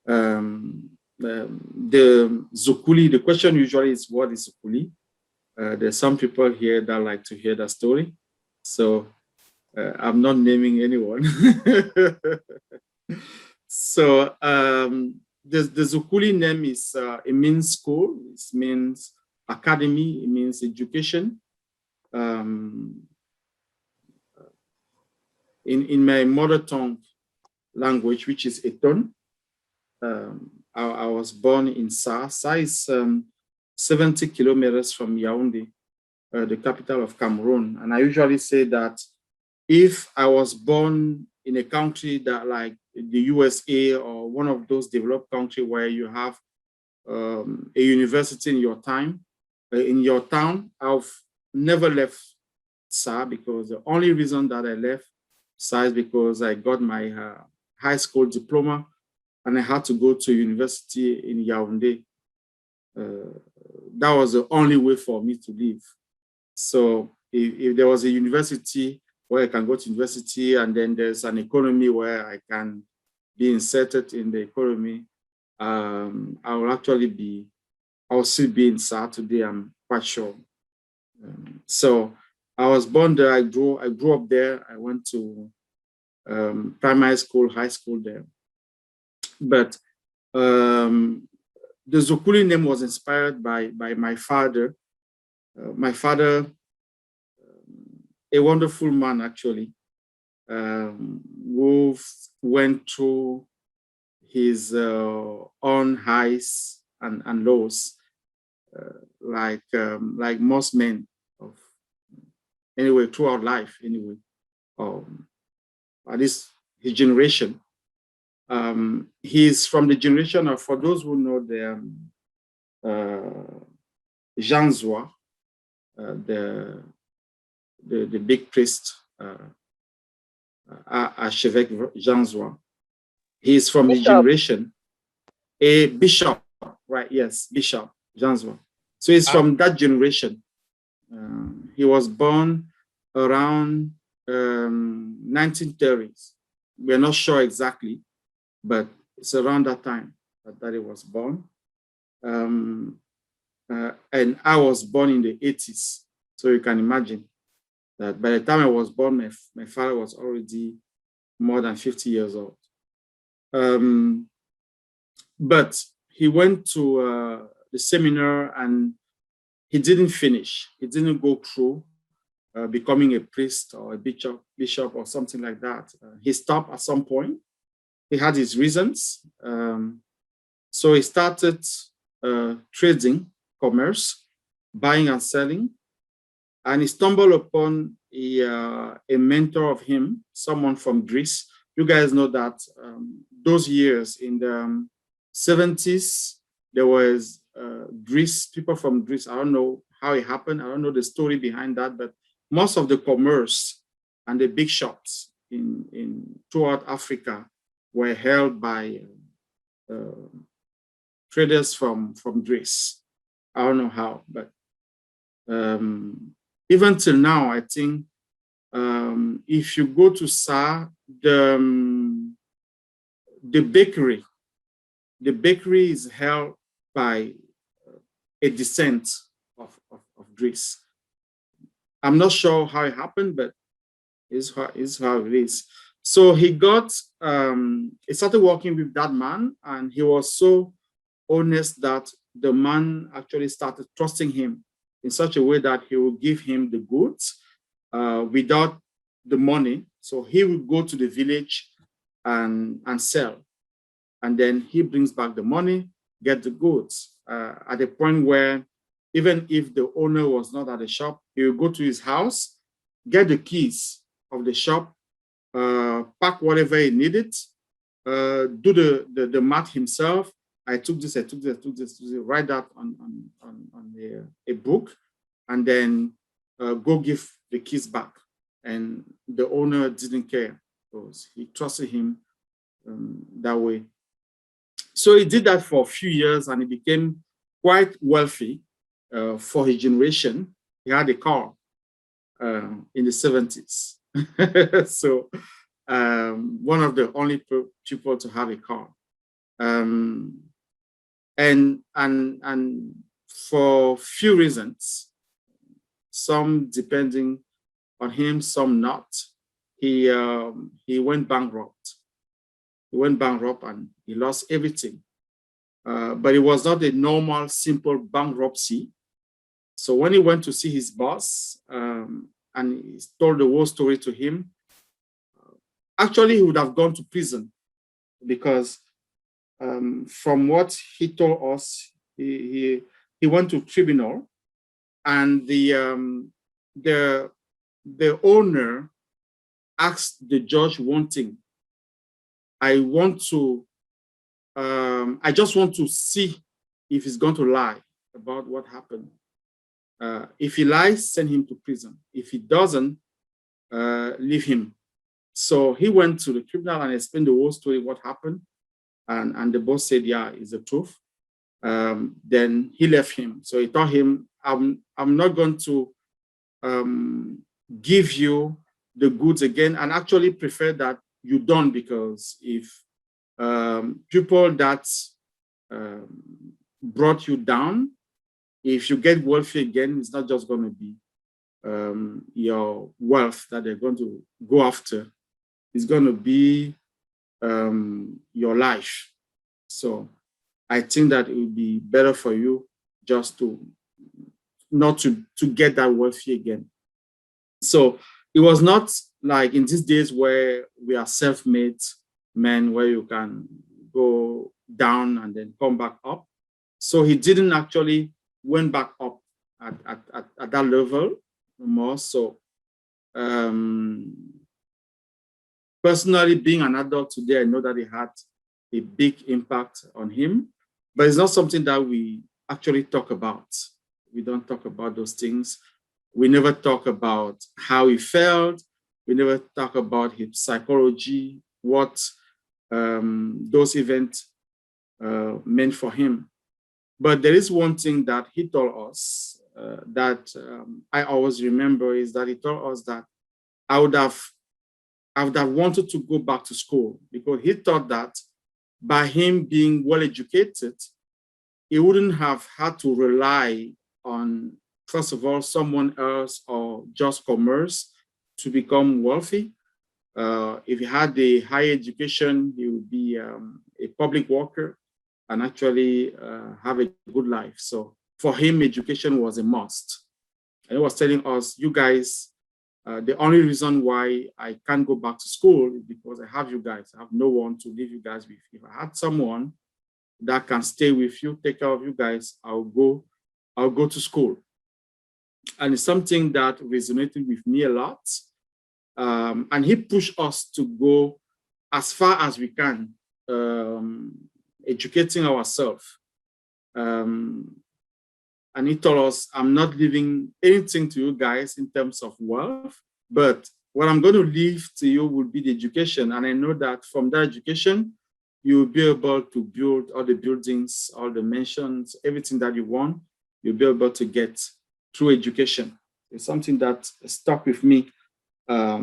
The Zukulee, the question usually is, what is Zukulee? There's some people here that like to hear that story. So I'm not naming anyone. So the Zukulee name is, it means school, it means academy, it means education. Um, in my mother tongue language, which is Eton, I was born in Sa. Sa is 70 kilometers from Yaoundé, the capital of Cameroon. And I usually say that if I was born in a country that like the USA or one of those developed countries where you have a university in your in your town, I've never left Sa, because the only reason that I left Sa is because I got my high school diploma and I had to go to university in Yaoundé. That was the only way for me to live. So if there was a university where I can go to university and then there's an economy where I can be inserted in the economy, I will actually be, I'll still be in Sa today, I'm quite sure. So I was born there, I grew up there, I went to primary school, high school there. But the Zukulee name was inspired by my father. My father, a wonderful man actually, who went through his own highs and lows, like most men of anyway throughout life anyway, at least his generation. He's from the generation of, for those who know the Jean Zois, the big priest, Archevêque Jean Zois. He's from the generation, a bishop, right? Yes, Bishop Jean Zois. So he's from that generation. He was born around 1930s. We're not sure exactly, but it's around that time that he was born. And I was born in the 80s. So you can imagine that by the time I was born, my father was already more than 50 years old. But he went to the seminar and he didn't finish. He didn't go through becoming a priest or a bishop or something like that. He stopped at some point. He had his reasons. So he started trading, commerce, buying and selling. And he stumbled upon a mentor of him, someone from Greece. You guys know that those years in the 70s, there was Greece, people from Greece. I don't know how it happened. I don't know the story behind that, but most of the commerce and the big shops in throughout Africa were held by traders from Greece. I don't know how, but even till now, I think if you go to Sa, the bakery is held by a descent of Greece. I'm not sure how it happened, but it's how it is. So he started working with that man, and he was so honest that the man actually started trusting him in such a way that he will give him the goods without the money. So he will go to the village and sell. And then he brings back the money, get the goods. At the point where even if the owner was not at the shop, he will go to his house, get the keys of the shop, pack whatever he needed, do the math himself. I took this, write that on a book, and then go give the keys back. And the owner didn't care because he trusted him that way. So he did that for a few years and he became quite wealthy for his generation. He had a car in the 70s. So one of the only people to have a car. Um, and for few reasons, some depending on him, some not, he went bankrupt. He went bankrupt and he lost everything. But it was not a normal, simple bankruptcy. So when he went to see his boss and he told the whole story to him, actually he would have gone to prison because from what he told us, he went to tribunal, and the owner asked the judge one thing: I just want to see if he's going to lie about what happened. If he lies, send him to prison. If he doesn't, leave him. So he went to the tribunal and explained the whole story, what happened. And the boss said, yeah, it's the truth. Then he left him. So he told him, I'm not going to give you the goods again, and actually prefer that you don't, because if people that brought you down, if you get wealthy again, it's not just going to be your wealth that they're going to go after. It's going to be your life. So I think that it would be better for you just to not to get that wealthy again. So it was not like in these days where we are self-made men, where you can go down and then come back up. So he didn't actually went back up at that level more. So personally, being an adult today, I know that it had a big impact on him, but it's not something that we actually talk about. We don't talk about those things. We never talk about how he felt. We never talk about his psychology, what those events meant for him. But there is one thing that he told us that I always remember, is that he told us that I would have wanted to go back to school, because he thought that by him being well educated, he wouldn't have had to rely on, first of all, someone else or just commerce to become wealthy. If he had a higher education, he would be a public worker and actually have a good life. So for him, education was a must. And he was telling us, you guys, the only reason why I can't go back to school is because I have you guys. I have no one to leave you guys with. If I had someone that can stay with you, take care of you guys, I'll go to school. And it's something that resonated with me a lot. And he pushed us to go as far as we can, educating ourselves. And he told us, I'm not leaving anything to you guys in terms of wealth, but what I'm going to leave to you will be the education. And I know that from that education, you will be able to build all the buildings, all the mansions, everything that you want, you'll be able to get through education. It's something that stuck with me for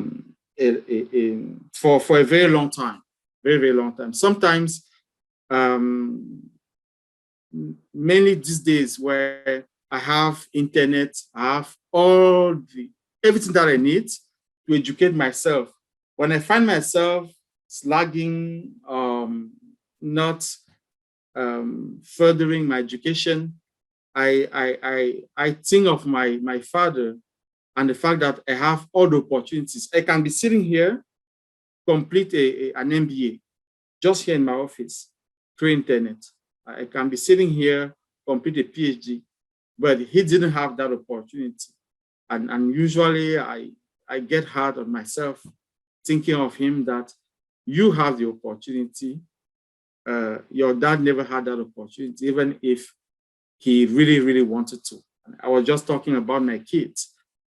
a very long time, very, very long time. Sometimes, mainly these days where I have internet, I have everything that I need to educate myself. When I find myself slagging, not furthering my education, I think of my father and the fact that I have all the opportunities. I can be sitting here, complete an MBA, just here in my office, through internet. I can be sitting here, complete a PhD, but he didn't have that opportunity. And usually I get hard on myself thinking of him, that you have the opportunity. Your dad never had that opportunity, even if he really, really wanted to. I was just talking about my kids.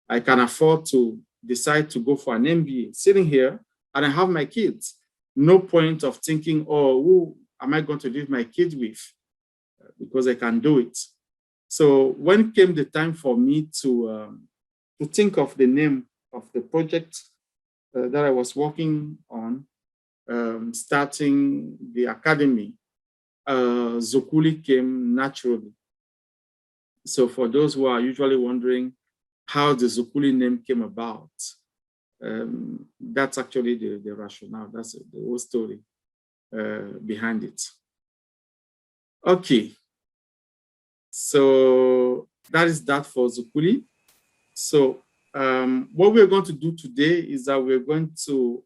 I can afford to decide to go for an MBA, sitting here, and I have my kids. No point of thinking, oh, who am I going to leave my kids with? Because I can do it. So when came the time for me to think of the name of the project that I was working on, starting the academy, Zukulee came naturally. So for those who are usually wondering how the Zukulee name came about, that's actually the rationale. That's the whole story behind it. Okay, so that is that for Zukulee. So what we're going to do today is that we're going to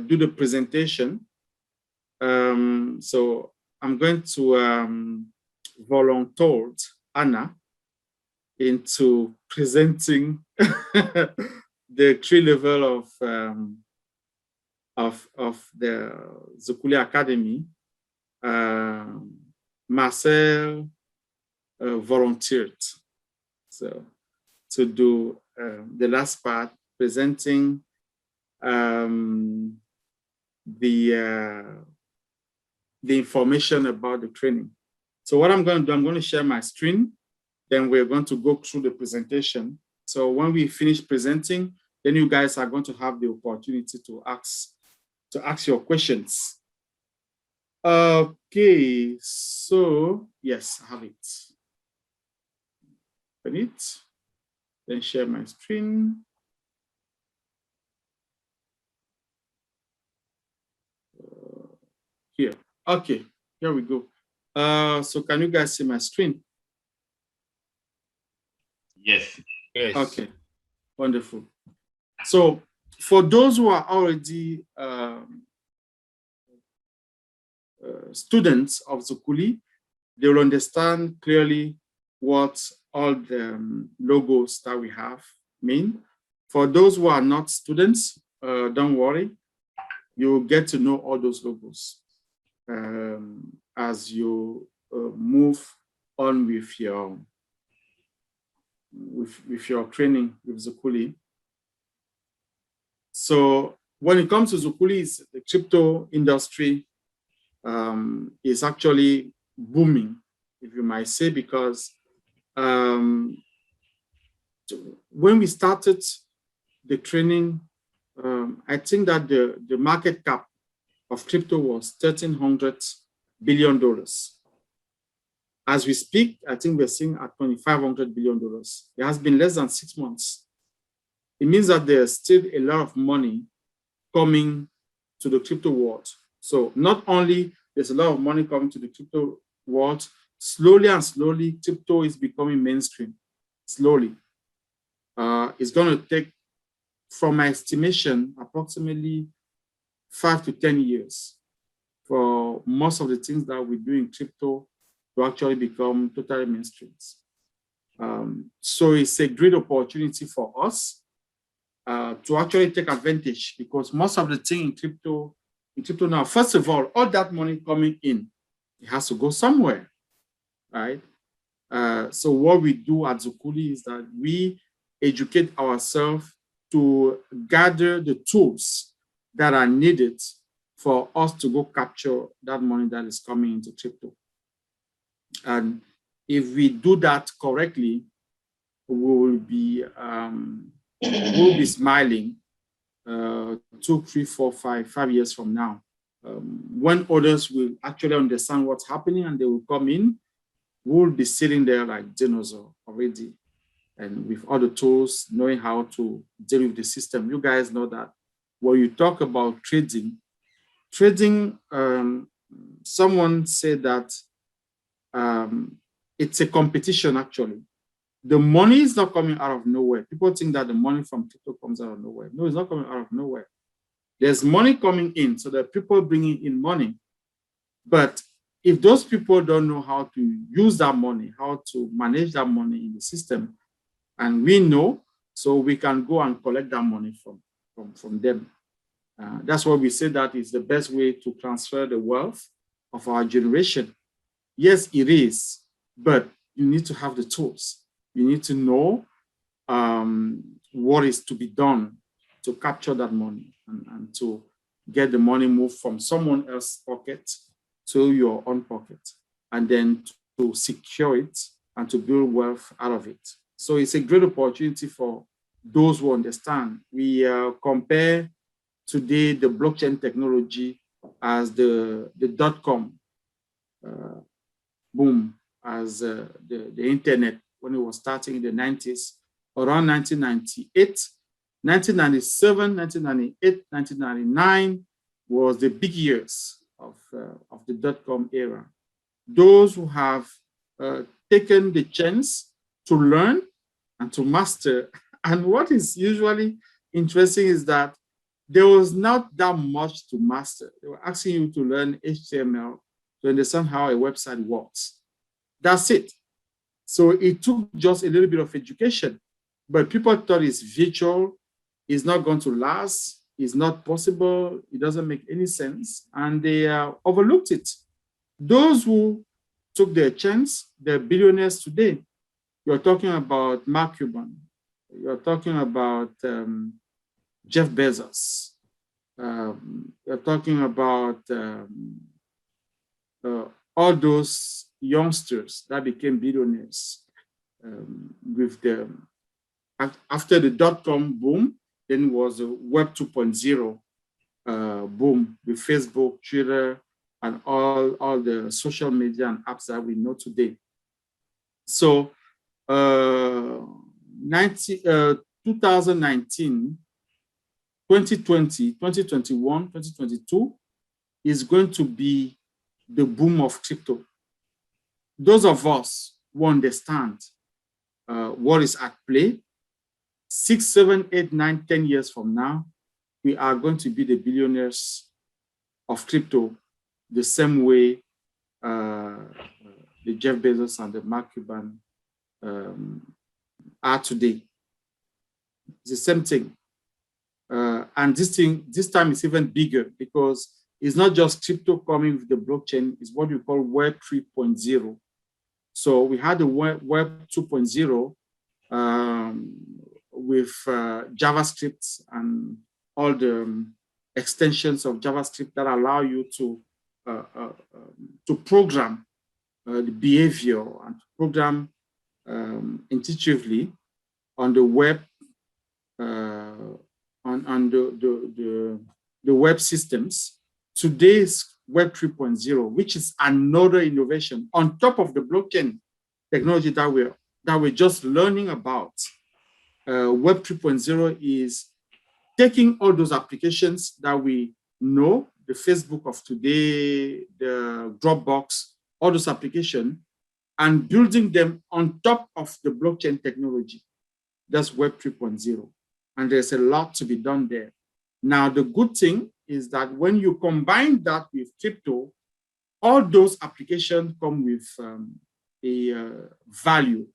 do the presentation. So I'm going to volunteer Anna into presenting the 3 level of the Zukulee Academy. Marcel volunteered to do the last part, presenting the information about the training. So what I'm going to do, I'm going to share my screen. Then we're going to go through the presentation. So when we finish presenting, then you guys are going to have the opportunity to ask your questions. Okay, so yes, I have it. Open it, then share my screen. Here, okay, here we go. So can you guys see my screen? Yes. Yes. Okay, wonderful. So for those who are already students of Zukulee, they will understand clearly what all the logos that we have mean. For those who are not students, don't worry, you will get to know all those logos as you move on with your training with Zukulee. So when it comes to Zukulee, the crypto industry is actually booming, if you might say, because when we started the training, I think that the market cap of crypto was $1,300 billion. As we speak, I think we're seeing at $2,500 billion. It has been less than 6 months. It means that there's still a lot of money coming to the crypto world. So not only there's a lot of money coming to the crypto world, slowly and slowly, crypto is becoming mainstream, slowly. It's going to take, from my estimation, approximately 5 to 10 years for most of the things that we do in crypto to actually become totally mainstream. So it's a great opportunity for us to actually take advantage, because most of the thing in crypto now, first of all that money coming in, it has to go somewhere, right? So what we do at Zukulee is that we educate ourselves to gather the tools that are needed for us to go capture that money that is coming into crypto. And if we do that correctly, we will be smiling 2, 3, 4, 5 years from now, when others will actually understand what's happening and they will come in. We'll be sitting there like dinosaur already, and with all the tools, knowing how to deal with the system. You guys know that when you talk about trading, someone said that it's a competition. Actually, the money is not coming out of nowhere. People think that the money from crypto comes out of nowhere. No, it's not coming out of nowhere. There's money coming in, so there are people bringing in money. But if those people don't know how to use that money, how to manage that money in the system, and we know, so we can go and collect that money from them. That's why we say that is the best way to transfer the wealth of our generation. Yes, it is, but you need to have the tools. You need to know what is to be done to capture that money and to get the money moved from someone else's pocket to your own pocket, and then to secure it and to build wealth out of it. So it's a great opportunity for those who understand. We compare today the blockchain technology as the .com boom as the internet when it was starting in the 90s, around 1998, 1997, 1998, 1999 was the big years of the dot-com era. Those who have taken the chance to learn and to master. And what is usually interesting is that there was not that much to master. They were asking you to learn HTML to understand how a website works. That's it. So it took just a little bit of education, but people thought it's virtual, it's not going to last, it's not possible, it doesn't make any sense, and they overlooked it. Those who took their chance, they're billionaires today. You're talking about Mark Cuban, you're talking about Jeff Bezos, you're talking about all those youngsters that became billionaires with the after the dot-com boom. Then was a Web 2.0 boom with Facebook, Twitter, and all the social media and apps that we know today. So 2019, 2020, 2021, 2022 is going to be the boom of crypto. Those of us who understand what is at play, 6, 7, 8, 9, 10 years from now, we are going to be the billionaires of crypto the same way the Jeff Bezos and the Mark Cuban are today. It's the same thing. And this time is even bigger because it's not just crypto coming with the blockchain, it's what we call Web 3.0. So we had the Web 2.0 with JavaScript and all the extensions of JavaScript that allow you to program the behavior and to program intuitively on the web, on the web systems. Today's Web 3.0, which is another innovation on top of the blockchain technology that we're just learning about. Web 3.0 is taking all those applications that we know, the Facebook of today, the Dropbox, all those applications, and building them on top of the blockchain technology. That's Web 3.0. And there's a lot to be done there. Now, the good thing is that when you combine that with crypto, all those applications come with a value,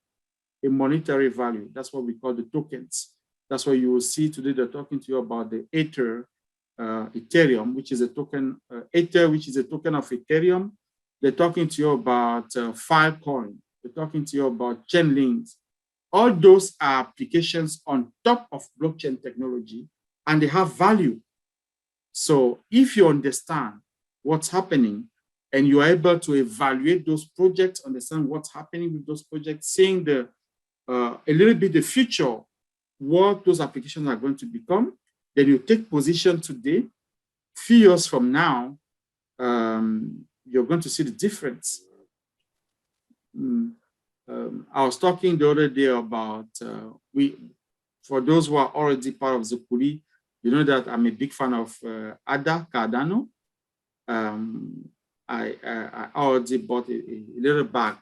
a monetary value. That's what we call the tokens. That's why you will see today they're talking to you about the Ethereum, which is a token, Ether, which is a token of Ethereum. They're talking to you about Filecoin. They're talking to you about Chainlink. All those are applications on top of blockchain technology, and they have value. So if you understand what's happening and you are able to evaluate those projects, understand what's happening with those projects, seeing a little bit the future, what those applications are going to become, then you take position today. Few years from now, you're going to see the difference. I was talking the other day about, for those who are already part of Zukulee, you know that I'm a big fan of Ada Cardano. I already bought a little bag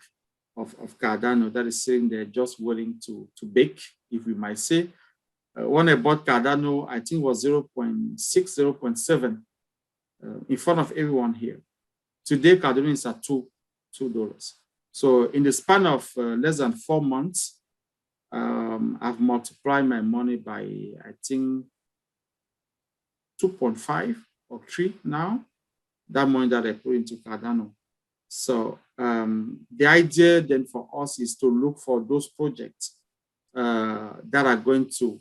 of Cardano that is sitting there just waiting to bake, if we might say. When I bought Cardano, I think it was 0.6, 0.7 in front of everyone here. Today, Cardano is at $2. So in the span of less than 4 months, I've multiplied my money by, I think, 2.5 or 3 now, that money that I put into Cardano. So the idea then for us is to look for those projects that are going to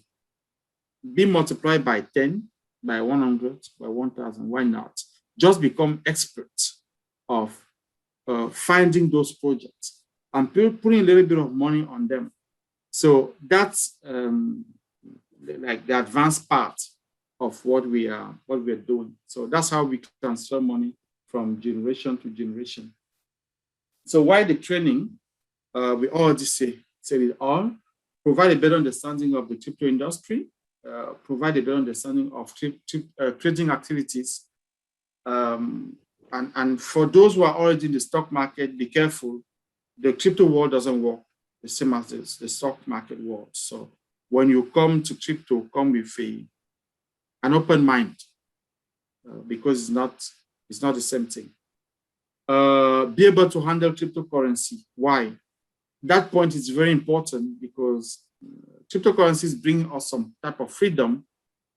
be multiplied by 10, by 100, by 1,000. Why not? Just become experts of finding those projects and putting a little bit of money on them. So that's like the advanced part of what we're doing. So that's how we transfer money from generation to generation. So why the training? We already said it all. Provide a better understanding of the crypto industry, provide a better understanding of trading activities. And for those who are already in the stock market, be careful. The crypto world doesn't work the same as the stock market world. So when you come to crypto, come with an open mind, because it's not the same thing. Be able to handle cryptocurrency. Why? That point is very important because cryptocurrencies bring us some type of freedom,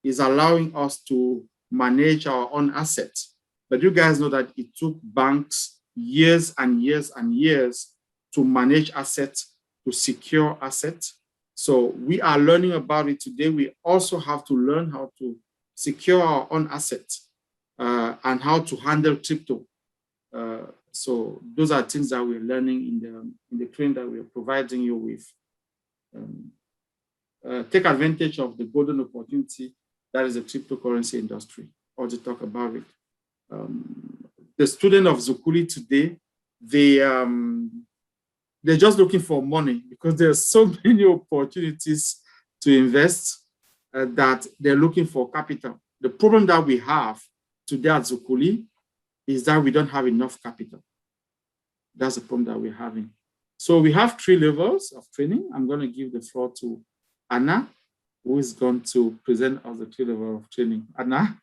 is allowing us to manage our own assets. But you guys know that it took banks years and years and years to manage assets, to secure assets. So we are learning about it today. We also have to learn how to secure our own assets and how to handle crypto. So those are things that we're learning in the training that we're providing you with. Take advantage of the golden opportunity that is the cryptocurrency industry, or to talk about it. The student of Zukulee today, they're just looking for money because there's so many opportunities to invest that they're looking for capital. The problem that we have today at Zukulee is that we don't have enough capital. That's the problem that we're having. So we have 3 levels of training. I'm going to give the floor to Anna, who is going to present us the 3 levels of training. Anna?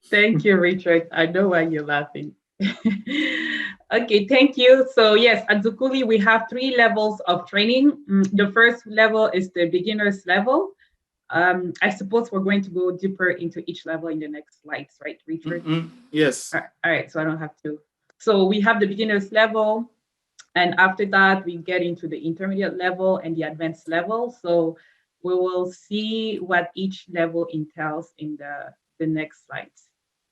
Thank you, Richard. I know why you're laughing. Okay, thank you. So yes, at Zukulee, we have 3 levels of training. The first level is the beginner's level. I suppose we're going to go deeper into each level in the next slides, right, Richard? Yes. All right, so I don't have to. So we have the beginner's level, and after that, we get into the intermediate level and the advanced level. So we will see what each level entails in the next slides.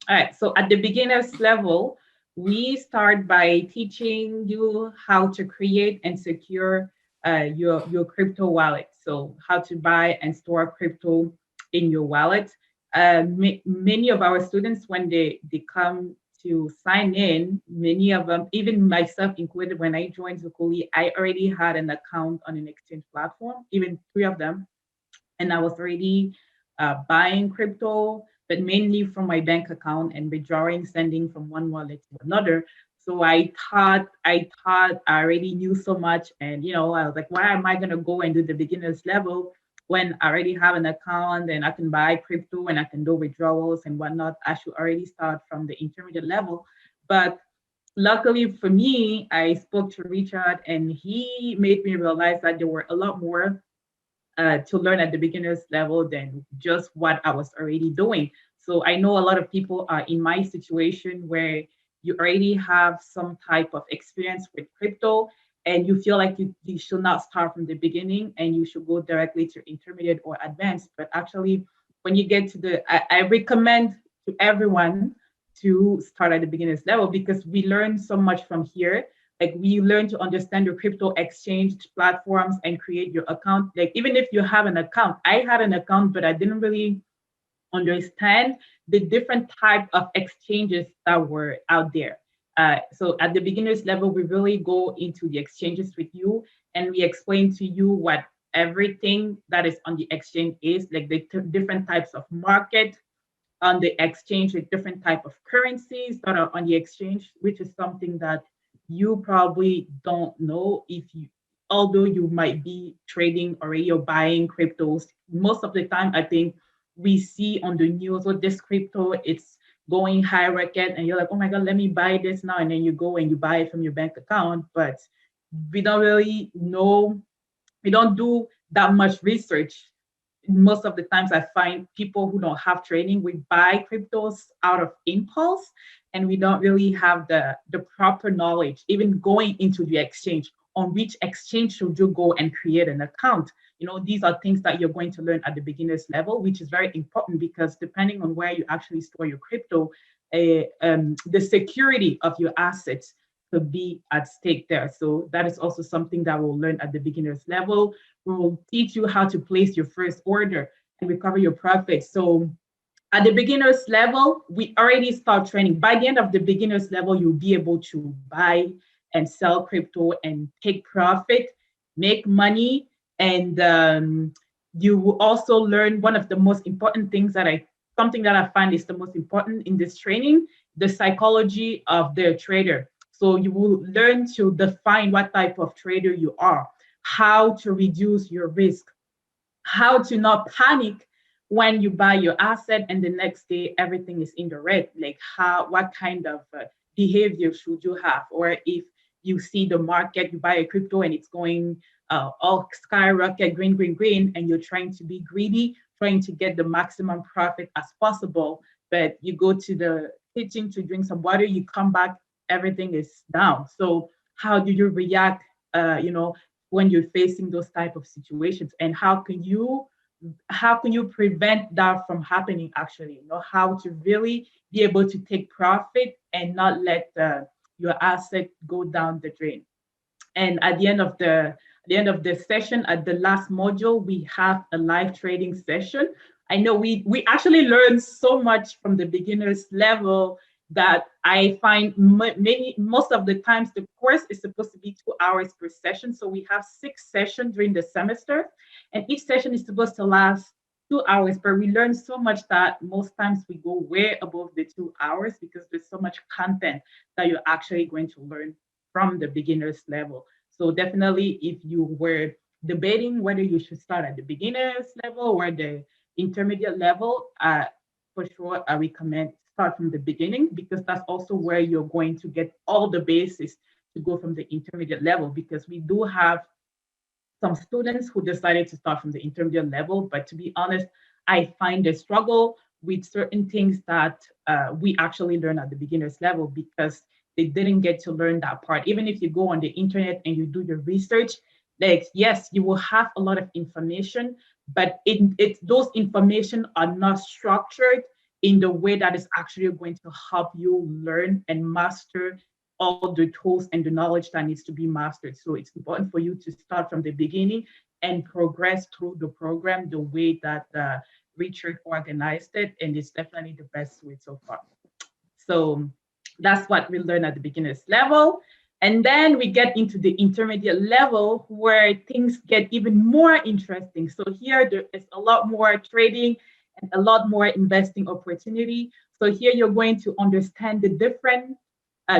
All right, so at the beginner's level, we start by teaching you how to create and secure your crypto wallet. So how to buy and store crypto in your wallet. Many of our students, when they come to sign in, many of them, even myself included, when I joined Zukulee, I already had an account on an exchange platform, even 3 of them. And I was already buying crypto, but mainly from my bank account and withdrawing, sending from one wallet to another. So I thought I already knew so much. And, I was like, why am I going to go and do the beginner's level when I already have an account and I can buy crypto and I can do withdrawals and whatnot? I should already start from the intermediate level. But luckily for me, I spoke to Richard and he made me realize that there were a lot more to learn at the beginner's level than just what I was already doing. So I know a lot of people are in my situation where you already have some type of experience with crypto and you feel like you should not start from the beginning and you should go directly to intermediate or advanced. But actually, when you get to I recommend to everyone to start at the beginner's level because we learn so much from here. Like we learn to understand your crypto exchange platforms and create your account. Like even if you have an account, I had an account, but I didn't really understand the different type of exchanges that were out there. So at the beginner's level, we really go into the exchanges with you and we explain to you what everything that is on the exchange is, like the different types of market on the exchange, with different type of currencies that are on the exchange, which is something that you probably don't know although you might be trading already or buying cryptos. Most of the time, I think we see on the news, or this crypto, it's going high rocket, and you're like, oh my God, let me buy this now. And then you go and you buy it from your bank account. But we don't really know, we don't do that much research. Most of the times I find people who don't have training, we buy cryptos out of impulse and we don't really have the proper knowledge, even going into the exchange, on which exchange should you go and create an account. These are things that you're going to learn at the beginner's level, which is very important because depending on where you actually store your crypto, the security of your assets could be at stake there. So that is also something that we'll learn at the beginner's level. We'll teach you how to place your first order and recover your profits. So At the beginner's level, we already start training. By the end of the beginner's level, you'll be able to buy and sell crypto and take profit, make money, and you will also learn one of the most important things something that I find is the most important in this training, the psychology of the trader. So you will learn to define what type of trader you are, how to reduce your risk, how to not panic when you buy your asset and the next day everything is in the red. Like what kind of behavior should you have? Or if you see the market, you buy a crypto and it's going all skyrocket, green, green, green, and you're trying to be greedy, trying to get the maximum profit as possible, but you go to the kitchen to drink some water, you come back, everything is down. So how do you react? When you're facing those type of situations, and how can you prevent that from happening? Actually, how to really be able to take profit and not let your asset go down the drain. And at the end of the session, at the last module, we have a live trading session. I know we actually learned so much from the beginners level that I find most of the times the course is supposed to be 2 hours per session. So we have 6 sessions during the semester, and each session is supposed to last 2 hours. But we learn so much that most times we go way above the 2 hours because there's so much content that you're actually going to learn from the beginners level. So definitely, if you were debating whether you should start at the beginners level or the intermediate level, for sure, I recommend start from the beginning, because that's also where you're going to get all the basis to go from the intermediate level, because we do have some students who decided to start from the intermediate level, but to be honest, I find a struggle with certain things that we actually learn at the beginners level, because they didn't get to learn that part. Even if you go on the internet and you do your research, like, yes, you will have a lot of information, but those information are not structured in the way that is actually going to help you learn and master all the tools and the knowledge that needs to be mastered. So it's important for you to start from the beginning and progress through the program the way that Richard organized it, and it's definitely the best way so far. So that's what we learn at the beginners level. And then we get into the intermediate level where things get even more interesting. So here there is a lot more trading and a lot more investing opportunity. So here you're going to understand the different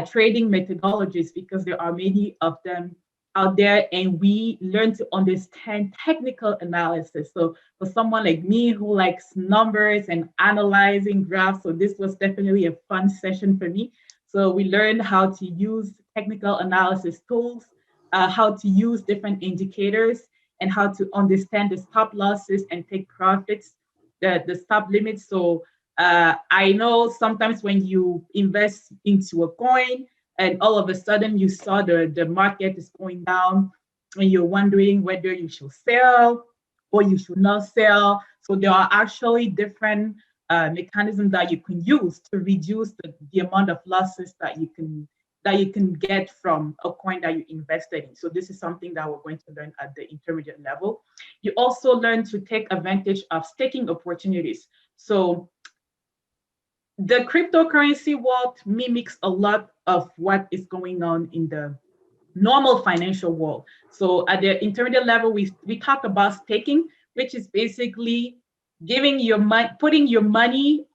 trading methodologies, because there are many of them out there, and we learn to understand technical analysis. So for someone like me who likes numbers and analyzing graphs, so this was definitely a fun session for me. So we learned how to use technical analysis tools, how to use different indicators, and how to understand the stop losses and take profits, the stop limits. So I know sometimes when you invest into a coin and all of a sudden you saw the market is going down, and you're wondering whether you should sell or you should not sell. So there are actually different mechanisms that you can use to reduce the amount of losses that you can get from a coin that you invested in. So this is something that we're going to learn at the intermediate level. You also learn to take advantage of staking opportunities. So the cryptocurrency world mimics a lot of what is going on in the normal financial world. So at the intermediate level, we talk about staking, which is basically giving your money, putting your money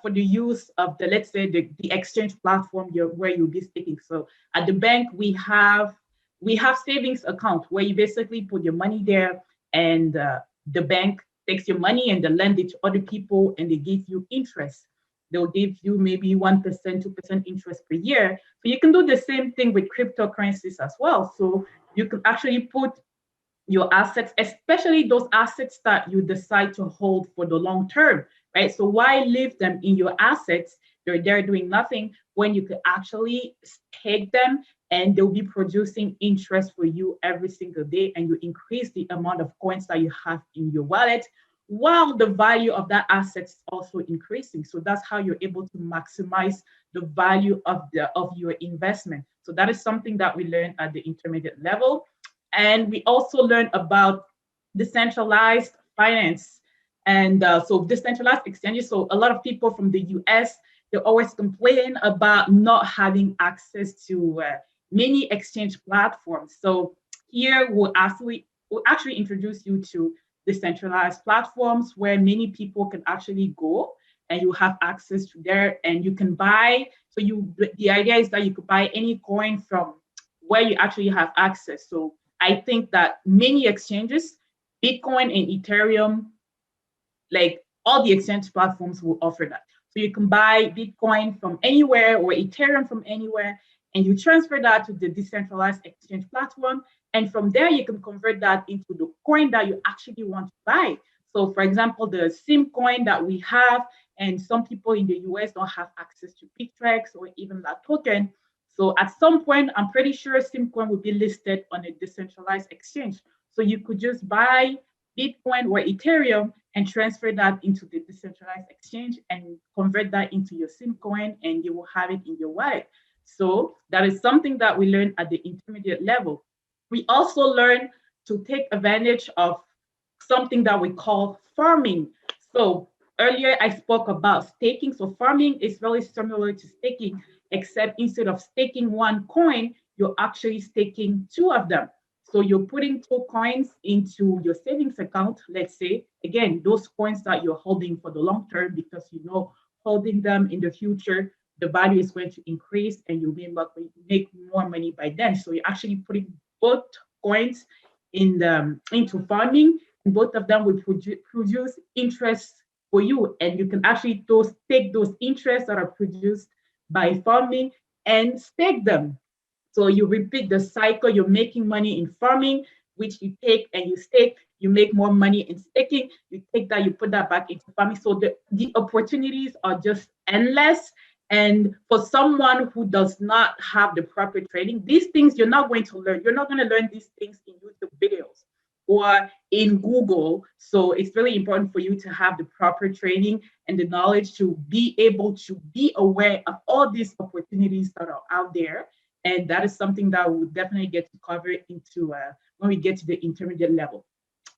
for the use of the, let's say, the exchange platform where you'll be staking. So at the bank, we have savings account where you basically put your money there, and the bank takes your money and they lend it to other people, and they give you interest. They'll give you maybe 1%, 2% interest per year. So you can do the same thing with cryptocurrencies as well. So you can actually put your assets, especially those assets that you decide to hold for the long term, right? So why leave them in your assets? They're there doing nothing when you could actually take them and they'll be producing interest for you every single day, and you increase the amount of coins that you have in your wallet while the value of that asset is also increasing. So that's how you're able to maximize the value of your investment. So that is something that we learn at the intermediate level. And we also learn about decentralized finance. And so decentralized exchanges, so a lot of people from the US, they always complain about not having access to many exchange platforms. So here we'll actually introduce you to decentralized platforms where many people can actually go and you have access to there and you can buy. So the idea is that you could buy any coin from where you actually have access. So I think that many exchanges, Bitcoin and Ethereum, like all the exchange platforms will offer that. So you can buy Bitcoin from anywhere or Ethereum from anywhere, and you transfer that to the decentralized exchange platform. And from there, you can convert that into the coin that you actually want to buy. So, for example, the SIM coin that we have, and some people in the US don't have access to Bittrex or even that token. So, at some point, I'm pretty sure SIM coin will be listed on a decentralized exchange. So, you could just buy Bitcoin or Ethereum and transfer that into the decentralized exchange and convert that into your SIM coin, and you will have it in your wallet. So that is something that we learn at the intermediate level. We also learn to take advantage of something that we call farming. So earlier I spoke about staking. So farming is very similar to staking, except instead of staking one coin, you're actually staking two of them. So you're putting two coins into your savings account, let's say, again, those coins that you're holding for the long term because you know holding them in the future, the value is going to increase and you'll be able to make more money by then. So you're actually putting both coins into farming, and both of them will produce interest for you. And you can actually take those interests that are produced by farming and stake them. So you repeat the cycle, you're making money in farming, which you take and you stake, you make more money in staking, you take that, you put that back into farming. So the opportunities are just endless. And for someone who does not have the proper training, these things you're not going to learn. You're not going to learn these things in YouTube videos or in Google. So it's really important for you to have the proper training and the knowledge to be able to be aware of all these opportunities that are out there. And that is something that we'll definitely get to cover into when we get to the intermediate level.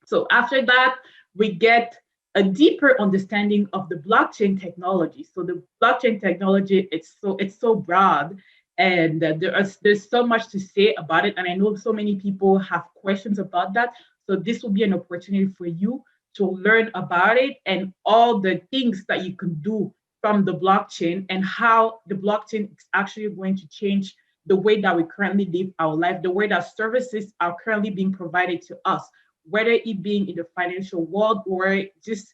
So after that, we get a deeper understanding of the blockchain technology. So the blockchain technology, it's so broad, and there's so much to say about it. And I know so many people have questions about that. So this will be an opportunity for you to learn about it and all the things that you can do from the blockchain and how the blockchain is actually going to change the way that we currently live our life, the way that services are currently being provided to us, whether it being in the financial world or just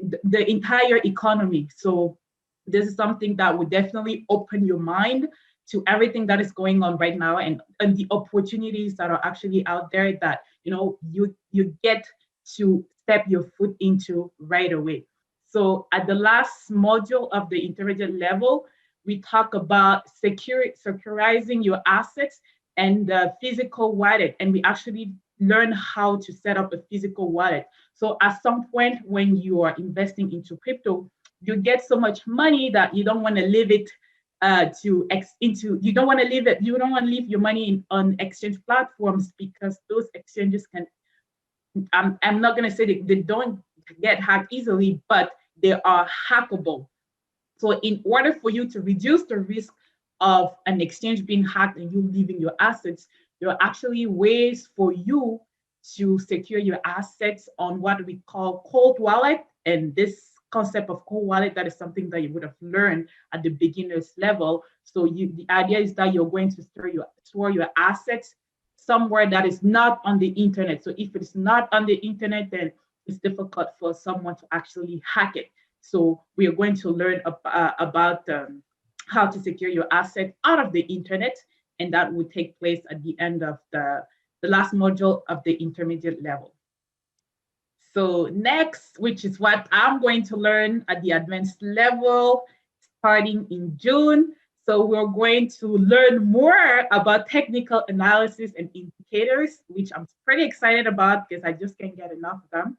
the entire economy. So this is something that would definitely open your mind to everything that is going on right now and the opportunities that are actually out there that you get to step your foot into right away. So at the last module of the intermediate level, we talk about securitizing your assets and the physical wallet. And we actually learn how to set up a physical wallet. So at some point when you are investing into crypto, you get so much money that you don't want to leave it you don't want to leave it, you don't want to leave your money on exchange platforms because those exchanges can, I'm not going to say they don't get hacked easily, but they are hackable. So in order for you to reduce the risk of an exchange being hacked and you leaving your assets, there are actually ways for you to secure your assets on what we call cold wallet. And this concept of cold wallet, that is something that you would have learned at the beginner's level. So the idea is that you're going to store your assets somewhere that is not on the internet. So if it's not on the internet, then it's difficult for someone to actually hack it. So we are going to learn about how to secure your asset out of the internet, and that will take place at the end of the last module of the intermediate level. So next, which is what I'm going to learn at the advanced level, starting in June. So we're going to learn more about technical analysis and indicators, which I'm pretty excited about because I just can't get enough of them.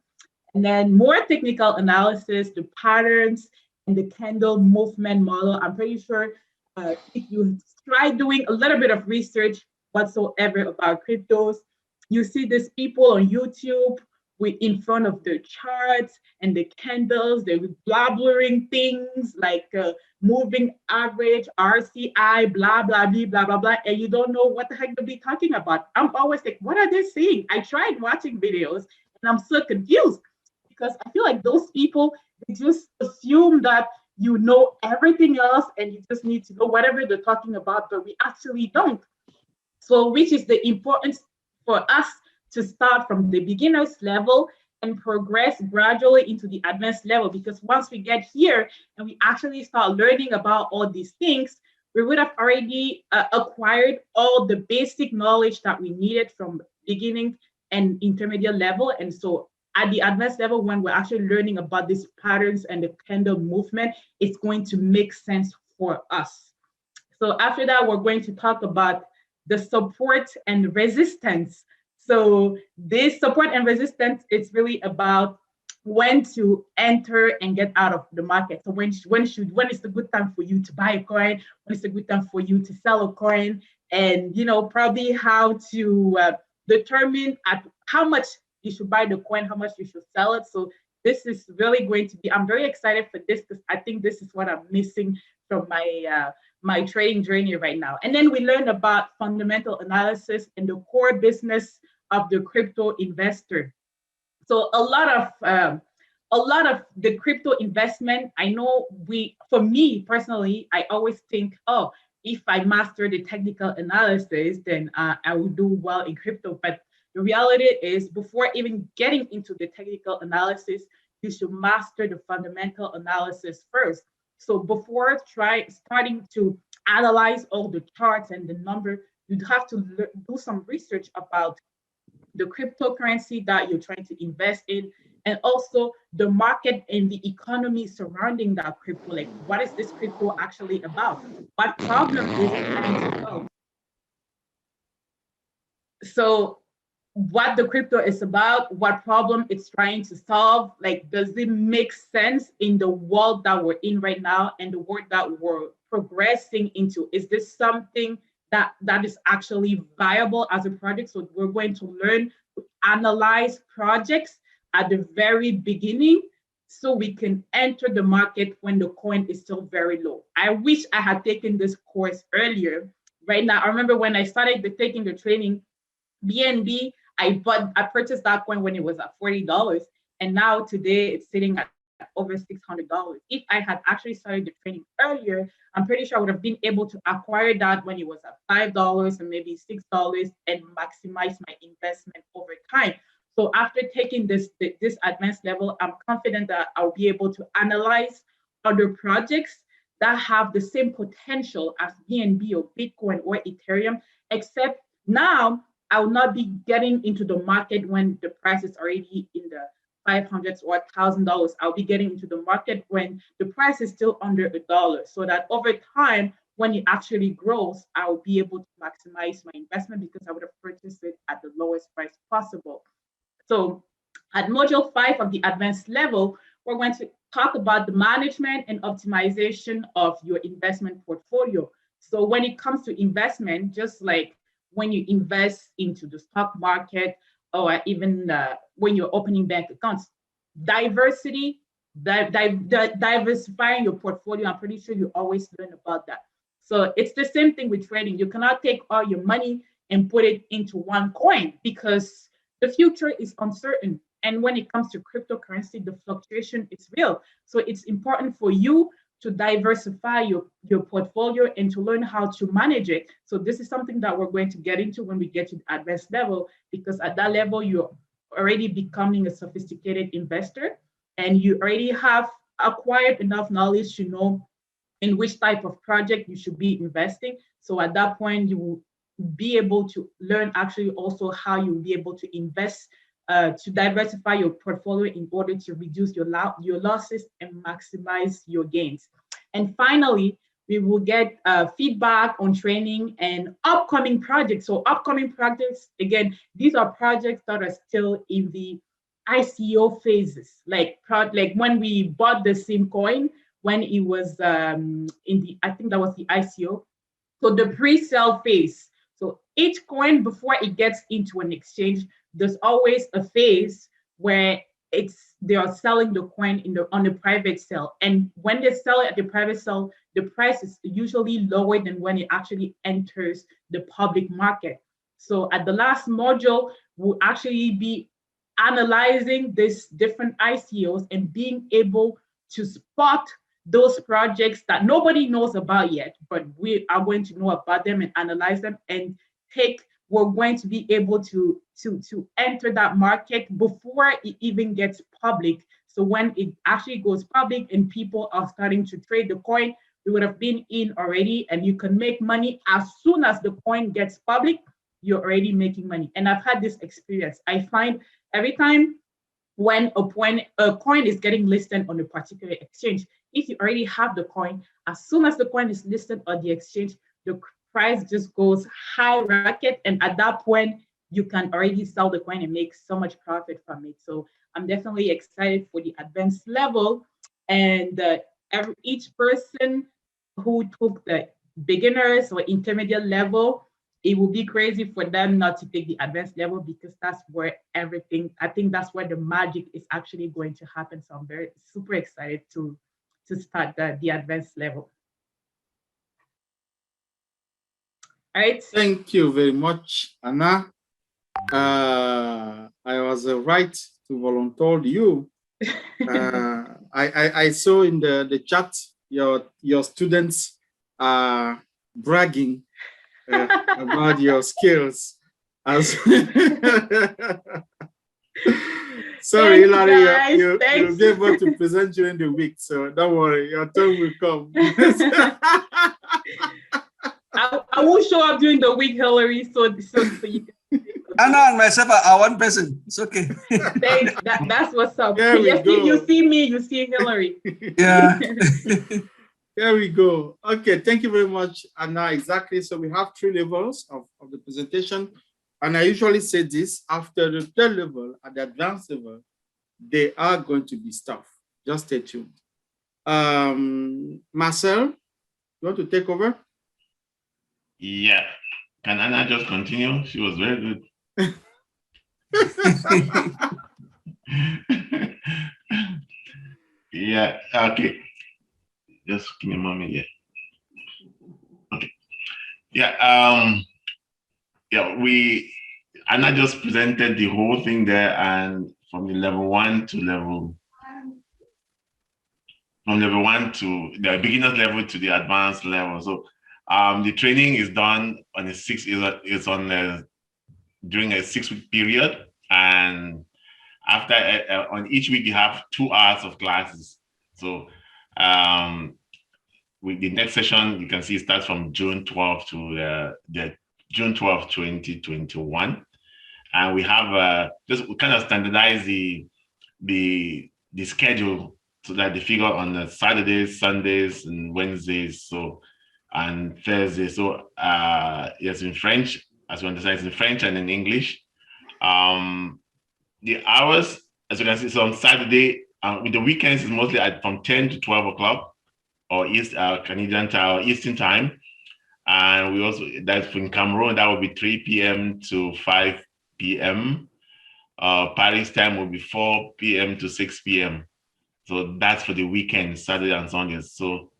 And then more technical analysis, the patterns and the candle movement model. I'm pretty sure if you try doing a little bit of research whatsoever about cryptos, you see these people on YouTube we in front of the charts and the candles, they were blabbering things like moving average, RCI, blah, blah, blah, blah, blah, blah, and you don't know what the heck they'll be talking about. I'm always like, what are they saying? I tried watching videos and I'm so confused because I feel like those people, they just assume that you know everything else and you just need to know whatever they're talking about, but we actually don't. So, which is the importance for us to start from the beginner's level and progress gradually into the advanced level. Because once we get here and we actually start learning about all these things, we would have already acquired all the basic knowledge that we needed from beginning and intermediate level. And so at the advanced level, when we're actually learning about these patterns and the candle movement, it's going to make sense for us. So after that, we're going to talk about the support and resistance. So this support and resistance is really about when to enter and get out of the market. So when is the good time for you to buy a coin? When is the good time for you to sell a coin? And probably how to determine at how much you should buy the coin, how much you should sell it. So this is really going to be. I'm very excited for this because I think this is what I'm missing from my trading journey right now. And then we learned about fundamental analysis and the core business of the crypto investor. So a lot of the crypto investment, I know for me personally, I always think, oh, if I master the technical analysis, then I will do well in crypto. But the reality is, before even getting into the technical analysis, you should master the fundamental analysis first. So before starting to analyze all the charts and the number, you'd have to do some research about the cryptocurrency that you're trying to invest in, and also the market and the economy surrounding that crypto. Like, what is this crypto actually about? What problem is it trying to solve? So what the crypto is about, what problem it's trying to solve, like, does it make sense in the world that we're in right now and the world that we're progressing into? Is this something that is actually viable as a project? So we're going to learn to analyze projects at the very beginning so we can enter the market when the coin is still very low. I wish I had taken this course earlier. Right now, I remember when I started taking the training, BNB, I purchased that coin when it was at $40, and now today it's sitting at over $600. If I had actually started the training earlier, I'm pretty sure I would have been able to acquire that when it was at $5 and maybe $6 and maximize my investment over time. So after taking this advanced level, I'm confident that I'll be able to analyze other projects that have the same potential as BNB or Bitcoin or Ethereum, except now I will not be getting into the market when the price is already in the $500 or $1,000. I'll be getting into the market when the price is still under $1, so that over time, when it actually grows, I'll be able to maximize my investment because I would have purchased it at the lowest price possible. So at module 5 of the advanced level, we're going to talk about the management and optimization of your investment portfolio. So when it comes to investment, just like when you invest into the stock market or even when you're opening bank accounts, diversifying your portfolio, I'm pretty sure you always learn about that. So it's the same thing with trading. You cannot take all your money and put it into one coin because the future is uncertain. And when it comes to cryptocurrency, the fluctuation is real. So it's important for you to diversify your portfolio and to learn how to manage it. So this is something that we're going to get into when we get to the advanced level, because at that level, you're already becoming a sophisticated investor and you already have acquired enough knowledge to know in which type of project you should be investing. So at that point, you will be able to learn actually also how you'll be able to invest to diversify your portfolio in order to reduce your losses and maximize your gains. And finally, we will get feedback on training and upcoming projects. So upcoming projects, again, these are projects that are still in the ICO phases, like when we bought the same coin, when it was I think that was the ICO. So the pre-sale phase. So each coin, before it gets into an exchange, there's always a phase where they are selling the coin on the private sale. And when they sell it at the private sale, the price is usually lower than when it actually enters the public market. So at the last module, we'll actually be analyzing these different ICOs and being able to spot those projects that nobody knows about yet, but we are going to know about them and analyze them and we're going to be able to enter that market before it even gets public. So when it actually goes public and people are starting to trade the coin, we would have been in already, and you can make money as soon as the coin gets public. You're already making money. And I've had this experience. I find every time when a coin is getting listed on a particular exchange, if you already have the coin, as soon as the coin is listed on the exchange, the price just goes high rocket. And at that point, you can already sell the coin and make so much profit from it. So I'm definitely excited for the advanced level. And each person who took the beginners or intermediate level, it will be crazy for them not to take the advanced level, because that's where I think that's where the magic is actually going to happen. So I'm very super excited to start the advanced level. All right. Thank you very much, Anna. I was right to volunteer you. I saw in the chat your students bragging about your skills. Sorry, Hilary, you'll be able to present during the week, so don't worry, your turn will come. I will show up during the week, Hillary, so you can. Anna and myself are one person. It's okay. Thanks. That's what's up. Yes, you see me, you see Hillary. Yeah. There we go. Okay, thank you very much, Anna. Exactly. So we have 3 levels of the presentation. And I usually say this, after the 3rd level, at the advanced level, they are going to be stuff. Just stay tuned. Marcel, you want to take over? Yeah. Can Anna just continue? She was very good. Yeah, okay. Just give me a moment here. Okay. Yeah, Anna just presented the whole thing there, and from the level 1 to the beginner's level to the advanced level. So the training is done on during a 6-week period, and after on each week you have 2 hours of classes. So with the next session, you can see it starts from June 12 to the June 12, 2021, and we have we kind of standardize the schedule so that they figure on the Saturdays, Sundays, and Wednesdays, and Thursdays. So yes, in French, as you understand, it's in French and in English. The hours, as you can see, so on Saturday, with the weekends, is mostly from 10 to 12 o'clock or Canadian time or Eastern time. And we also, that's in Cameroon, that will be 3 p.m. to 5 p.m. Paris time will be 4 p.m. to 6 p.m. So that's for the weekend, Saturday and Sundays. So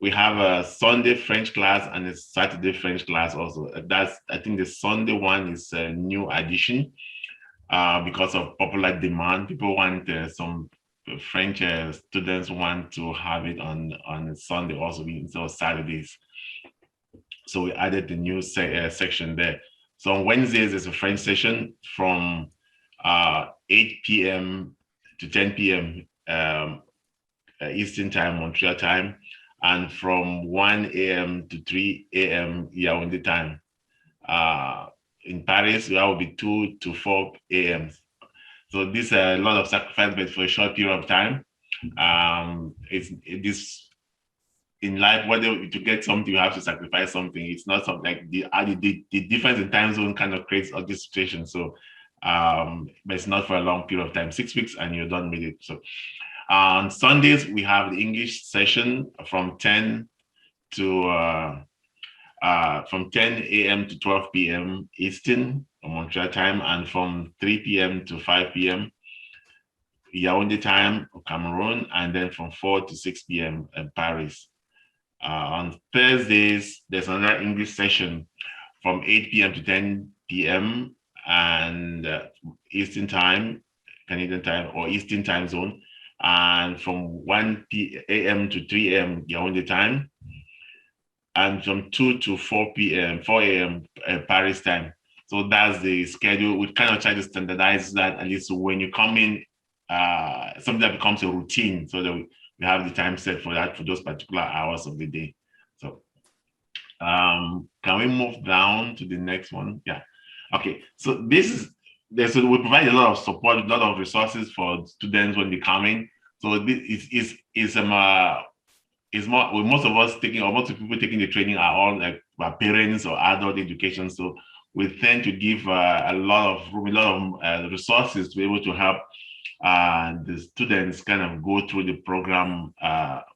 we have a Sunday French class and a Saturday French class also. I think the Sunday one is a new addition because of popular demand. People want some French students want to have it on Sunday also instead of Saturdays. So we added the new section there. So on Wednesdays, there's a French session from 8 p.m. to 10 p.m. Eastern time, Montreal time, and from 1 a.m. to 3 a.m. Yaoundé time. In Paris, that will be 2 to 4 a.m. So this is a lot of sacrifice, but for a short period of time. This in life, whether to get something, you have to sacrifice something. It's not something like the difference in time zone kind of creates all this situation. So, but it's not for a long period of time, 6 weeks, and you're done with it. So, on Sundays we have the English session from 10 a.m. to 12 p.m. Eastern Montreal time, and from 3 p.m. to 5 p.m. Yaoundé time, Cameroon, and then from 4 to 6 p.m. in Paris. On Thursdays, there's another English session from 8 p.m. to 10 p.m. and Eastern time, Canadian time, or Eastern time zone, and from 1 a.m. to 3 a.m. Yaoundé time, and from 2 to 4 p.m., 4 a.m. Paris time. So that's the schedule. We kind of try to standardize that, at least when you come in, something that becomes a routine, so that we have the time set for that, for those particular hours of the day. So can we move down to the next one? Yeah. Okay. So so we provide a lot of support, a lot of resources for students when they come in. So this is more, with most of us taking, or most of the people taking the training are all like parents or adult education. So we tend to give a lot of resources to be able to help the students kind of go through the program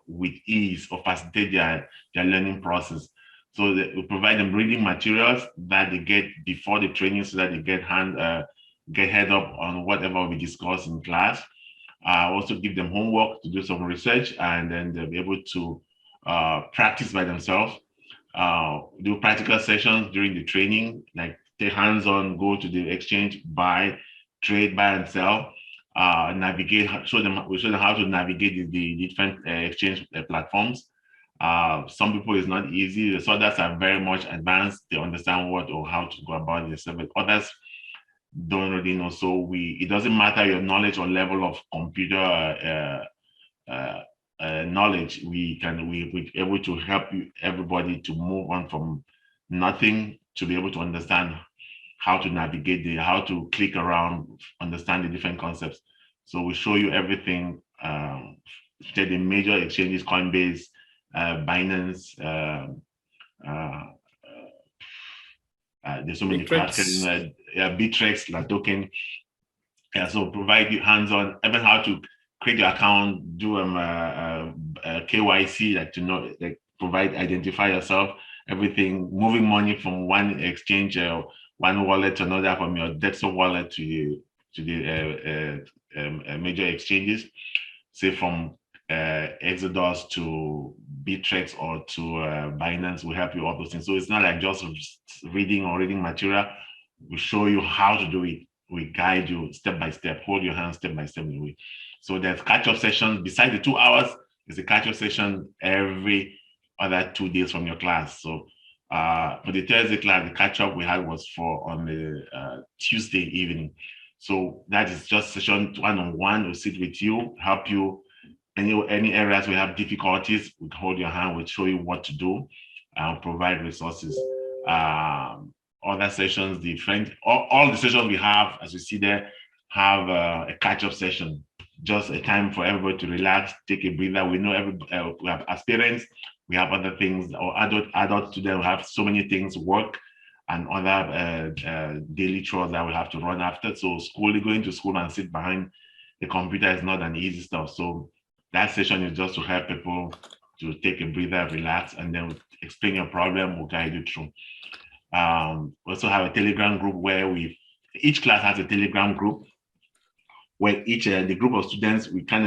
with ease, or facilitate their learning process. So we provide them reading materials that they get before the training, so that they get head up on whatever we discuss in class. Also give them homework to do some research, and then they'll be able to practice by themselves. Do practical sessions during the training, like take hands-on, go to the exchange, trade, buy and sell, navigate, show them how to navigate the different exchange platforms. Some people it's not easy, so others are very much advanced. They understand what or how to go about this, but others don't really know. So it doesn't matter your knowledge or level of computer knowledge. We're able to help everybody to move on from nothing to be able to understand how to navigate how to click around, understand the different concepts. So we show you everything. The major exchanges, Coinbase, Binance, there's so many platforms, Bittrex, La Token. So provide you hands-on, even how to create your account, do KYC, like to know, like identify yourself, everything, moving money from one exchange, one wallet to another, from your desktop wallet to the major exchanges, say from Exodus to Bittrex or to Binance. We help you all those things. So it's not like just reading material. We show you how to do it. We guide you step by step, hold your hand step by step in the way. So there's catch-up sessions. Besides the 2 hours, there's a catch-up session every other 2 days from your class. So for the Thursday class, the catch-up we had was on the Tuesday evening. So that is just session one-on-one. We'll sit with you, help you. Any areas we have difficulties, we hold your hand, we'll show you what to do, and provide resources. Other sessions, all the sessions we have, as you see there, have a catch-up session, just a time for everybody to relax, take a breather. We know we have aspirants, we have other things, or adult students have so many things, work and other daily chores that we have to run after. So going to school and sit behind the computer is not an easy stuff. So that session is just to help people to take a breather, relax, and then explain your problem. We'll guide you through. We also have a Telegram group where each class has a Telegram group where the group of students we can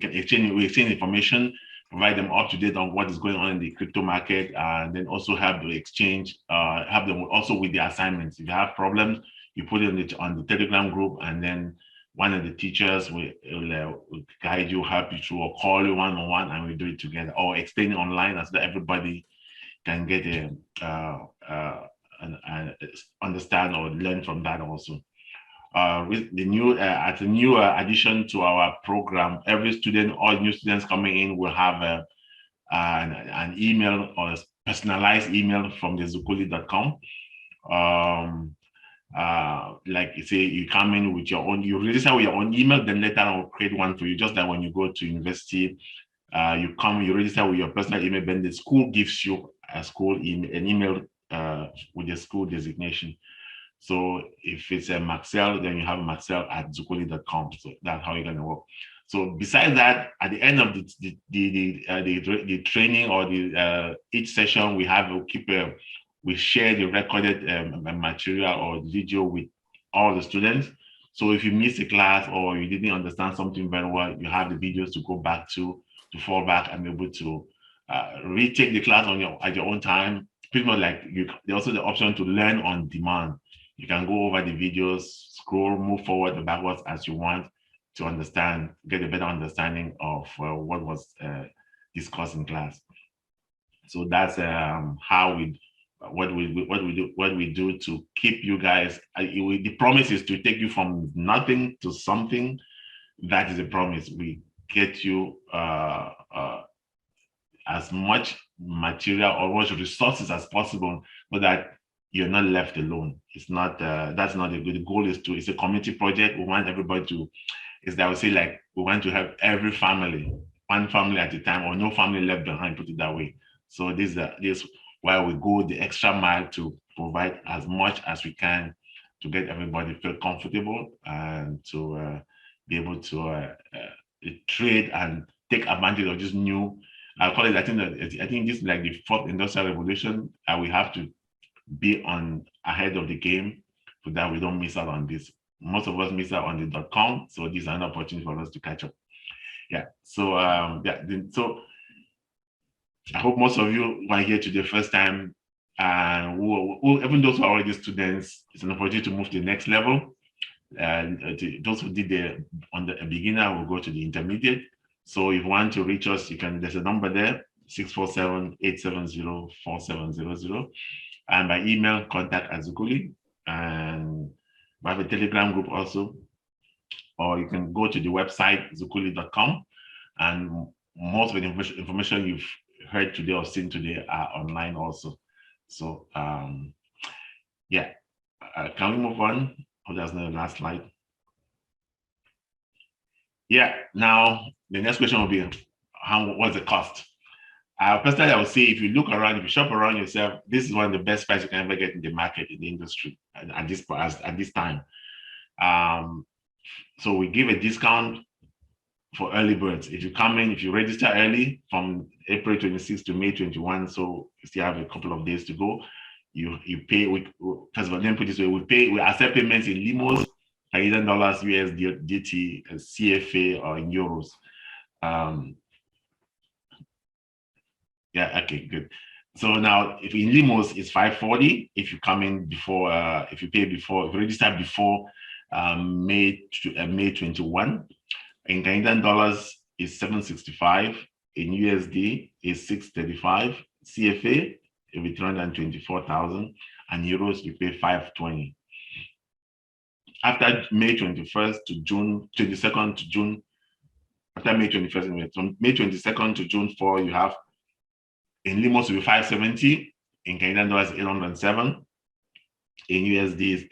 exchange information, provide them up to date on what is going on in the crypto market, and then also have the exchange, help them also with the assignments. If you have problems, you put it on the Telegram group, and then one of the teachers will guide you, help you through, or call you one-on-one, and we do it together, or explain it online so that everybody can get understand or learn from that also. With the new addition to our program, every student, all new students coming in will have an email or a personalized email from the Zukulee.com. Like you say, you come in with your own, you register with your own email, then later I'll create one for you, just like when you go to university, you register with your personal email, then the school gives you an email with the school designation. So if it's a Maxell, then you have Maxell at Zukulee.com. So that's how you're going to work. So besides that, at the end of the training or each session, we share the recorded material or video with all the students. So if you missed a class or you didn't understand something very well, you have the videos to go back to fall back and be able to retake the class at your own time. Pretty much like there's also the option to learn on demand. You can go over the videos, scroll, move forward and backwards as you want to understand, get a better understanding of what was discussed in class. So that's how what we do to keep you guys. The promise is to take you from nothing to something. That is a promise. We get you as much material or much resources as possible, so that you're not left alone. It's not that's not a good. The goal is it's a community project. We want everybody to. Is that I would say, like, we want to help every family, one family at a time, or no family left behind. Put it that way. So this is why we go the extra mile to provide as much as we can to get everybody feel comfortable and to be able to trade and take advantage of this new. I call it. I think this is like the fourth industrial revolution, and we have to be ahead of the game so that we don't miss out on this. Most of us miss out on the .com, so this is an opportunity for us to catch up. Yeah. So so I hope most of you are here today first time, and even those who are already students, it's an opportunity to move to the next level. And those who did a beginner will go to the intermediate. So if you want to reach us, there's a number there, 647-870-4700. And by email, contact at Zukulee. And we have a Telegram group also. Or you can go to the website, zukulee.com. And most of the information you've heard today or seen today are online also. So, yeah. Can we move on? Oh, that's not the last slide. Yeah, now the next question will be, what's the cost? Personally, I would say if you look around, if you shop around yourself, this is one of the best prices you can ever get in the market, in the industry at this time. So we give a discount for early birds. If you come in, if you register early from April 26 to May 21, so you still have a couple of days to go, you pay. First of all, let me put this way: we accept payments in limos, Canadian dollars, USDT, CFA, or in euros. Yeah, okay, good. So now, if in limos, it's $540. If you come in before, if you register before May 21. In Canadian dollars, is $765. In USD, is $635. CFA, it will be 324,000, and euros, you pay $520. After May 21st to June 22nd to June, after May 21st, from May 22nd to June 4, you have in limos will be $570, in Canadian dollars 807, in USD is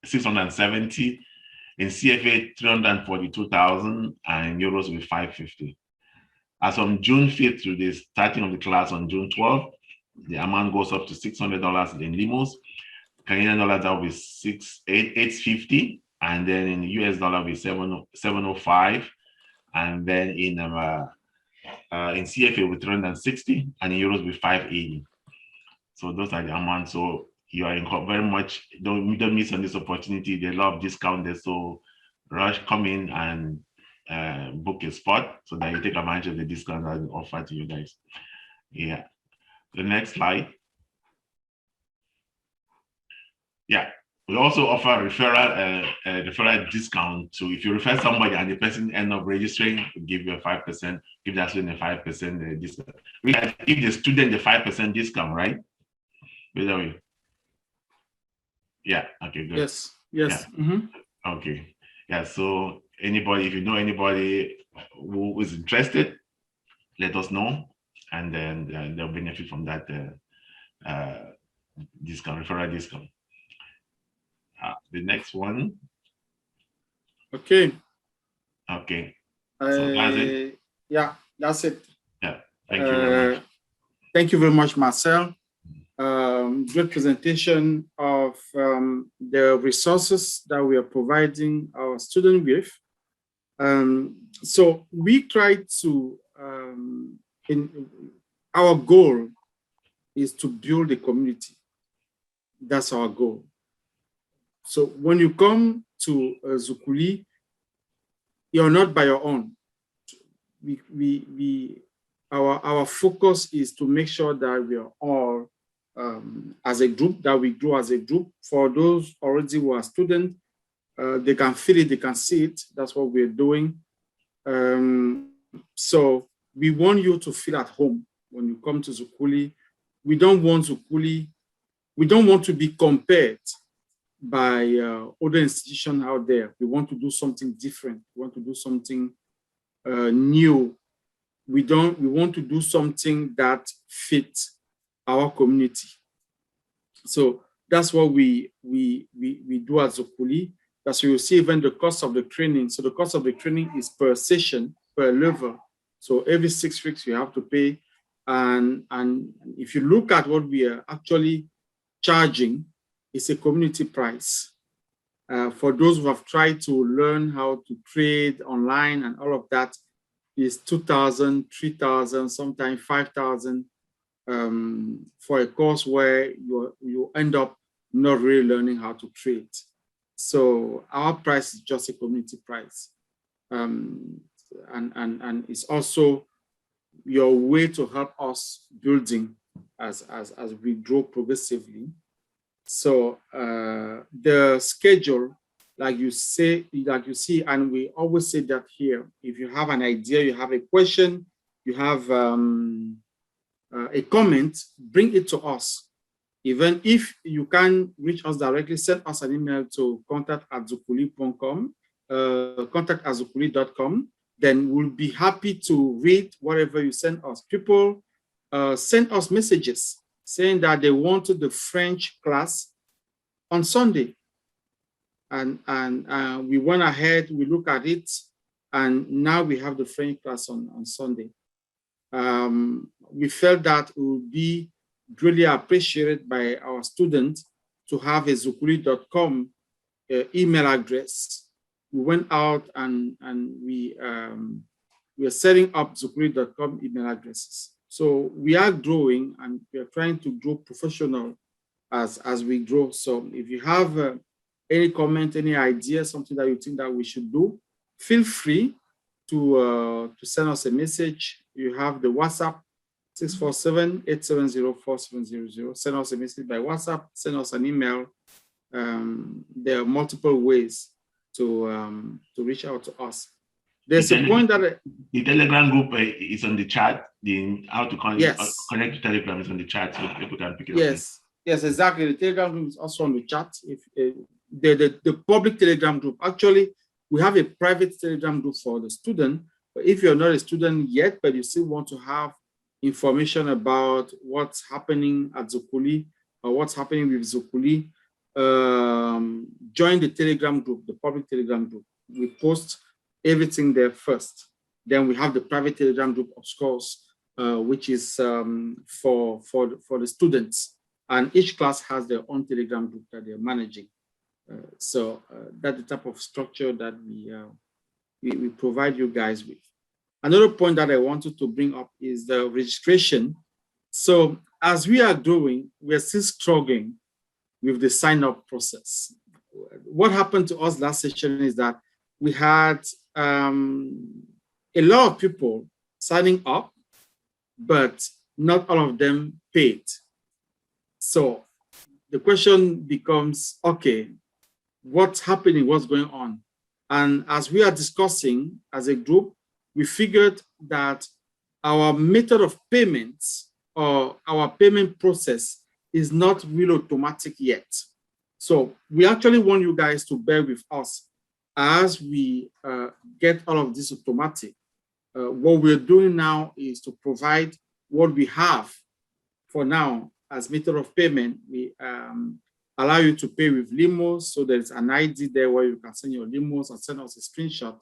670, in CFA 342,000, and in euros will be 550. As from June 5th to the starting of the class on June 12th, the amount goes up to $600 in limos. Canadian dollars that will be $850, and then in US dollar will be 705, and then in CFA with 360, and in euros with 580. So those are the amounts. So you are very much, don't miss on this opportunity. There's a lot of discount there. So rush, come in and book a spot so that you take advantage of the discount that we offer to you guys. Yeah. The next slide. Yeah. We also offer referral discount. So if you refer somebody and the person end up registering, we give you a 5%, give that student a 5% discount. We can give the student the 5% discount, right? By the way. Yeah, okay, good. Yes. Yeah. Okay. Yeah, so anybody, if you know anybody who is interested, let us know, and then they'll benefit from that discount, referral discount. The next one. Okay. Okay. So that's it. Yeah, that's it. Yeah. Thank you very much. Thank you very much, Marcel. Good presentation of the resources that we are providing our students with. So we try to, our goal is to build a community. That's our goal. So when you come to Zukulee, you're not by your own. Our focus is to make sure that we are all as a group, that we grow as a group. For those already who are students, they can feel it, they can see it. That's what we're doing. So we want you to feel at home when you come to Zukulee. We don't want Zukulee, we don't want to be compared by other institutions out there. We want to do something different. We want to do something new. We want to do something that fits our community. So that's what we do at Zukulee. That's why you see even the cost of the training. So the cost of the training is per session, per level. So every 6 weeks you have to pay. And if you look at what we are actually charging, it's a community price. For those who have tried to learn how to trade online and all of that, is 2,000, 3,000, sometimes 5,000 for a course where you end up not really learning how to trade. So our price is just a community price. And it's also your way to help us building as we grow progressively. So the schedule, like you see, and we always say that here, if you have an idea, you have a question, you have a comment, bring it to us. Even if you can reach us directly, send us an email to contact@zukulee.com, contact@zukulee.com. Then we'll be happy to read whatever you send us. People send us messages saying that they wanted the French class on Sunday. And we went ahead, we looked at it, and now we have the French class on Sunday. We felt that it would be really appreciated by our students to have a zukulee.com email address. We went out and we are setting up zukulee.com email addresses. So we are growing, and we are trying to grow professional as we grow. So if you have any comment, any idea, something that you think that we should do, feel free to send us a message. You have the WhatsApp 647-870-4700. Send us a message by WhatsApp, send us an email. There are multiple ways to reach out to us. There's a point that the Telegram group is on the chat. How to connect to Telegram is on the chat, so people can pick it up. Yes, exactly. The Telegram group is also on the chat. If the public Telegram group, actually, we have a private Telegram group for the student. But if you're not a student yet, but you still want to have information about what's happening at Zukulee or what's happening with Zukulee, join the Telegram group, the public Telegram group. We post everything there first. Then we have the private Telegram group, of course, which is for the students. And each class has their own Telegram group that they're managing. So that's the type of structure that we provide you guys with. Another point that I wanted to bring up is the registration. So as we are growing, we're still struggling with the sign-up process. What happened to us last session is that we had a lot of people signing up, but not all of them paid. So the question becomes, okay, what's happening, what's going on? And as we are discussing as a group, we figured that our method of payments or our payment process is not really automatic yet. So we actually want you guys to bear with us as we get all of this automatic. What we're doing now is to provide what we have for now as method of payment. We allow you to pay with limos, so there's an ID there where you can send your limos and send us a screenshot.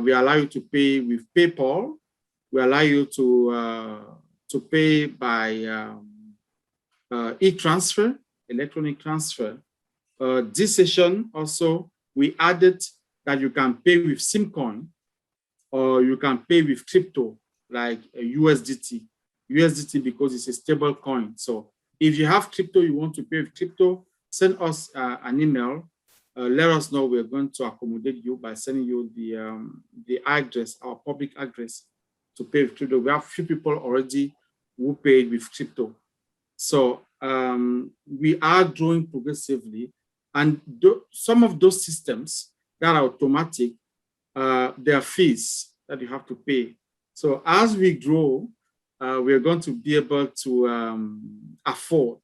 We allow you to pay with PayPal. We allow you to pay by e-transfer, electronic transfer. This session also, we added that you can pay with SimCoin, or you can pay with crypto like USDT. USDT because it's a stable coin. So if you have crypto, you want to pay with crypto, send us an email let us know. We're going to accommodate you by sending you the address, our public address, to pay with crypto. We have few people already who paid with crypto. So we are growing progressively, and some of those systems that are automatic, there are fees that you have to pay. So as we grow, we're going to be able to afford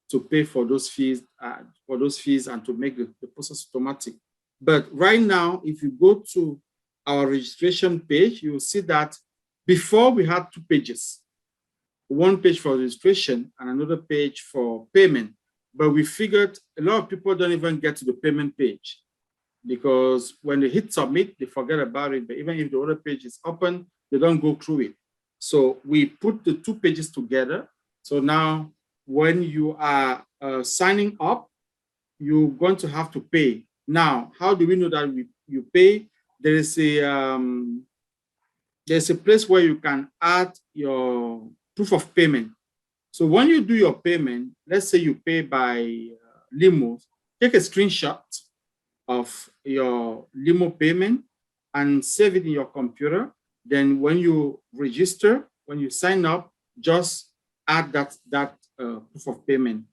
to pay for those fees and to make the process automatic. But right now, if you go to our registration page, you will see that before we had 2 pages. One page for registration and another page for payment. But we figured a lot of people don't even get to the payment page, because when they hit submit, they forget about it. But even if the other page is open, they don't go through it. So we put the 2 pages together. So now when you are signing up, you're going to have to pay. Now, how do we know that you pay? There's a place where you can add your proof of payment. So when you do your payment, let's say you pay by Limo, take a screenshot of your Limo payment and save it in your computer. Then when you register, when you sign up, just add that proof of payment